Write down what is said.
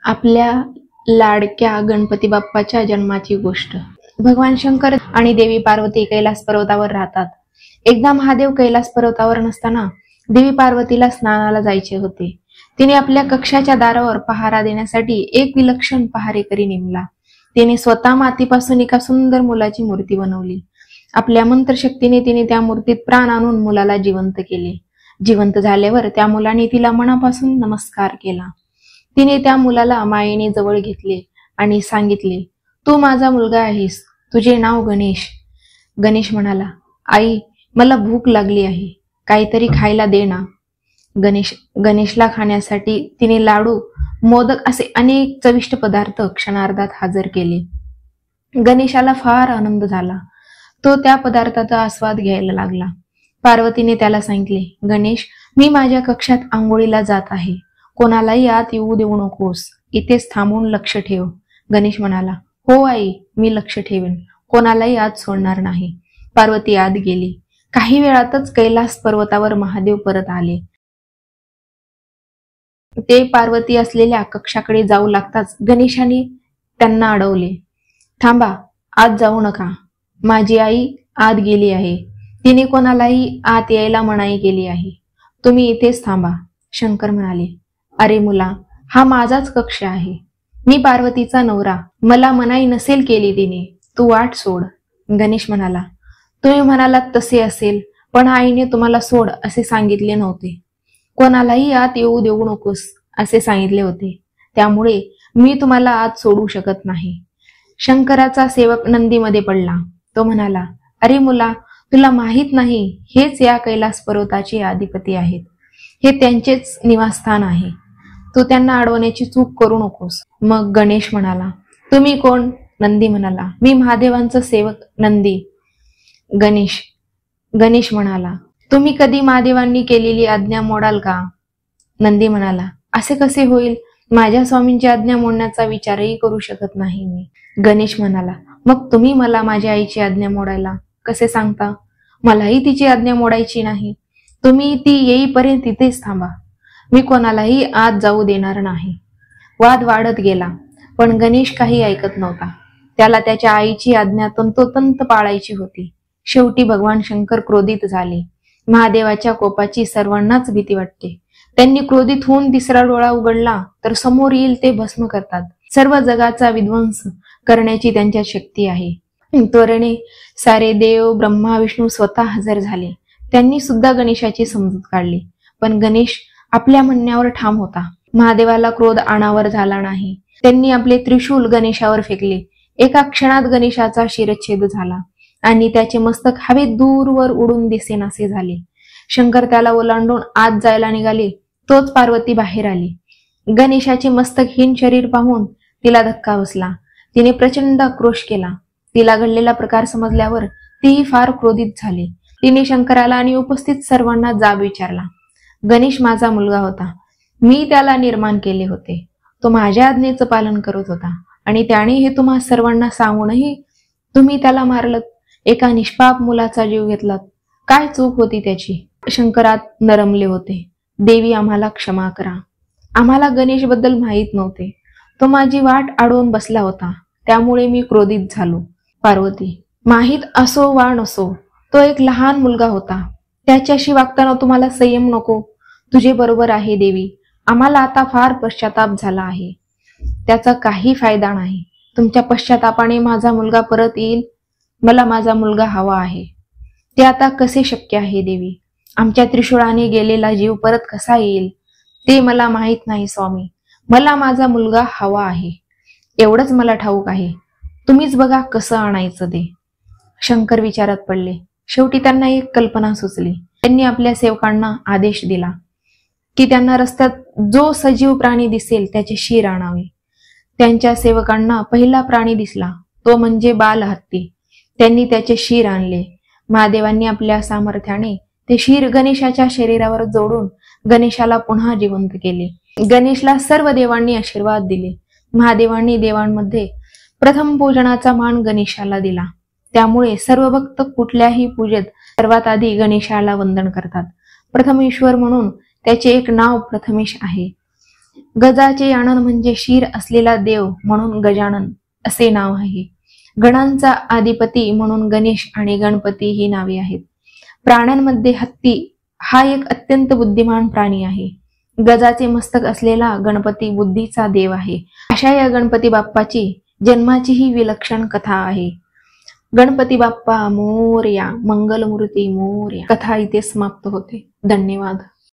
आपल्या लाडक्या गणपती बाप्पाच्या जन्माची गोष्ट। भगवान शंकर आणि देवी पार्वती कैलास पर्वतावर राहतात। एकदा महादेव कैलास पर्वतावर नसताना देवी पार्वतीला स्नानाला जायचे होते। तिने आपल्या कक्षाच्या दारावर पहारा देण्यासाठी एक विलक्षण पहारेकरी नेमला। तिने स्वतः मातीपासून एका सुंदर मुलाची मूर्ती बनवली। आपल्या मंत्रशक्तीने तिने त्या मूर्तीत प्राण आणून मुलाला जिवंत केले। जिवंत झाल्यावर त्या मुलाने तिला मनापासून नमस्कार केला। तिने त्या मुलाला मायेने जवळ घेतले आणि सांगितले, तू माझा मुलगा आहेस, तुझे नाव गणेश। गणेश म्हणाला, आई मला भूक लागली आहे, काहीतरी खायला दे ना। गणेशला खाण्यासाठी तिने लाडू, मोदक असे अनेक चविष्ट पदार्थ क्षणार्धात हजर केले। गणेशाला फार आनंद झाला। तो त्या पदार्थाचा आस्वाद घ्यायला लागला। पार्वतीने त्याला सांगितले, गणेश मी माझ्या कक्षात आंघोळीला जात आहे, कोणालाही आत येऊ देऊ नकोस, इथेच थांबून लक्ष ठेव। गणेश म्हणाला, हो आई मी लक्ष ठेवेन, कोणालाही आत सोडणार नाही। पार्वती आत गेली। काही वेळातच कैलास पर्वतावर महादेव परत आले। ते पार्वती असलेल्या कक्षाकडे जाऊ लागताच गणेशाने त्यांना अडवले। थांबा, आत जाऊ नका, माझी आई आत गेली आहे, तिने कोणालाही आत यायला मनाई केली आहे, तुम्ही इथेच थांबा। शंकर म्हणाले, अरे मुला, हा माझाच कक्ष आहे, मी पार्वतीचा नवरा, मला मनाई नसेल केली तिने, तू वाट सोड। गणेश म्हणाला, तुम्ही म्हणालात तसे असेल, पण आईने तुम्हाला सोड असे सांगितले नव्हते, कोणालाही आत येऊ देऊ नकोस असे सांगितले होते, त्यामुळे मी तुम्हाला आत सोडू शकत नाही। शंकराचा सेवक नंदीमध्ये पडला। तो म्हणाला, अरे मुला, तुला माहित नाही, हेच या कैलास पर्वताचे अधिपती आहेत, हे त्यांचेच निवासस्थान आहे, तू त्यांना अडवण्याची चूक करू नकोस। मग गणेश म्हणाला, तुम्ही कोण? नंदी म्हणाला, मी महादेवांचा सेवक नंदी। गणेश म्हणाला, तुम्ही कधी महादेवांनी केलेली आज्ञा मोडाल का? नंदी म्हणाला, असे कसे होईल, माझ्या स्वामींची आज्ञा मोडण्याचा विचारही करू शकत नाही मी। गणेश म्हणाला, मग तुम्ही मला माझ्या आईची आज्ञा मोडायला कसे सांगता? मलाही तिची आज्ञा मोडायची नाही, तुम्ही ती येईपर्यंत तिथेच थांबा, मी कोणालाही आत जाऊ देणार नाही। वाद वाढत गेला, पण गणेश काही ऐकत नव्हता, त्याला त्याच्या आईची आज्ञा तंतोतंत पाळायची होती। शेवटी भगवान शंकर क्रोधित झाले। महादेवाच्या कोपाची सर्वांनाच भीती वाटते। त्यांनी क्रोधित होऊन तिसरा डोळा उघडला तर समोर येईल ते भस्म करतात। सर्व जगाचा विध्वंस करण्याची त्यांच्यात शक्ती आहे। त्वरेने सारे देव, ब्रह्मा, विष्णू स्वतः हजर झाले। त्यांनी सुद्धा गणेशाची समजूत काढली, पण गणेश आपल्या म्हणण्यावर ठाम होता। महादेवाला क्रोध अनावर झाला नाही। त्यांनी आपले त्रिशूल गणेशावर फेकले। एका क्षणात गणेशाचा शिरच्छेद झाला आणि त्याचे मस्तक हवेत दूरवर उडून दिसेनासे झाले। शंकर त्याला ओलांडून आत जायला निघाले, तोच पार्वती बाहेर आली। गणेशाचे मस्तकहीन शरीर पाहून तिला धक्का बसला। तिने प्रचंड आक्रोश केला। तिला घडलेला प्रकार समजल्यावर तीही फार क्रोधित झाली। तिने शंकराला आणि उपस्थित सर्वांना जाब विचारला। गणेश माझा मुलगा होता, मी त्याला निर्माण केले होते, तो माझ्या आज्ञेचं पालन करत होता आणि त्याने हे तुम्हा सर्वांना सांगूनही तुम्ही त्याला मारलत, एका निष्पाप मुलाचा जीव घेतलात, काय चूक होती त्याची? शंकरात नरमले होते। देवी आम्हाला क्षमा करा, आम्हाला गणेश बद्दल माहीत नव्हते, तो माझी वाट अडवून बसला होता, त्यामुळे मी क्रोधित झालो। पार्वती, माहीत असो वा नसो, तो एक लहान मुलगा होता, त्याच्याशी वागताना तुम्हाला संयम नको? तुझे बरोबर आहे देवी, आम्हाला आता फार पश्चाताप झाला आहे, त्याचा काही फायदा नाही। तुमच्या पश्चातापाने माझा मुलगा परत येईल, मला माझा मुलगा हवा आहे, ते आता कसे शक्य आहे देवी? आमच्या त्रिशूळाने गेलेला जीव परत कसा येईल ते मला माहित नाही स्वामी, मला माझा मुलगा हवा आहे, एवढंच मला ठाऊक आहे, तुम्हीच बघा कसं आणायचं ते। शंकर विचारात पडले। शेवटी त्यांना एक कल्पना सुचली। त्यांनी आपल्या सेवकांना आदेश दिला की त्यांना रस्त्यात जो सजीव प्राणी दिसेल त्याचे शीर आणावे। त्यांच्या सेवकांना पहिला प्राणी दिसला, तो म्हणजे बाल हत्ती। त्यांनी त्याचे शीर आणले। महादेवांनी आपल्या सामर्थ्याने ते शीर गणेशाच्या शरीरावर जोडून गणेशाला पुन्हा जिवंत केले। गणेशला सर्व देवांनी आशीर्वाद दिले। महादेवांनी देवांमध्ये प्रथम पूजनाचा मान गणेशाला दिला, त्यामुळे सर्व भक्त कुठल्याही पूजेत सर्वात आधी गणेशाला वंदन करतात। प्रथमेश्वर म्हणून त्याचे एक नाव प्रथमेश आहे। गजाचे याणन म्हणजे शिर असलेला देव म्हणून गजानन असे नाव आहे. गणांचा अधिपती म्हणून गणेश आणि गणपती ही नावे आहेत. प्राण्यांमध्ये हत्ती हा एक अत्यंत बुद्धिमान प्राणी आहे. गजाचे मस्तक असलेला गणपती बुद्धीचा देव आहे. अशा या गणपती बाप्पाची जन्माची ही विलक्षण कथा आहे. गणपती बाप्पा मोरया, मंगलमूर्ती मोरया. कथा इथे समाप्त होते. धन्यवाद.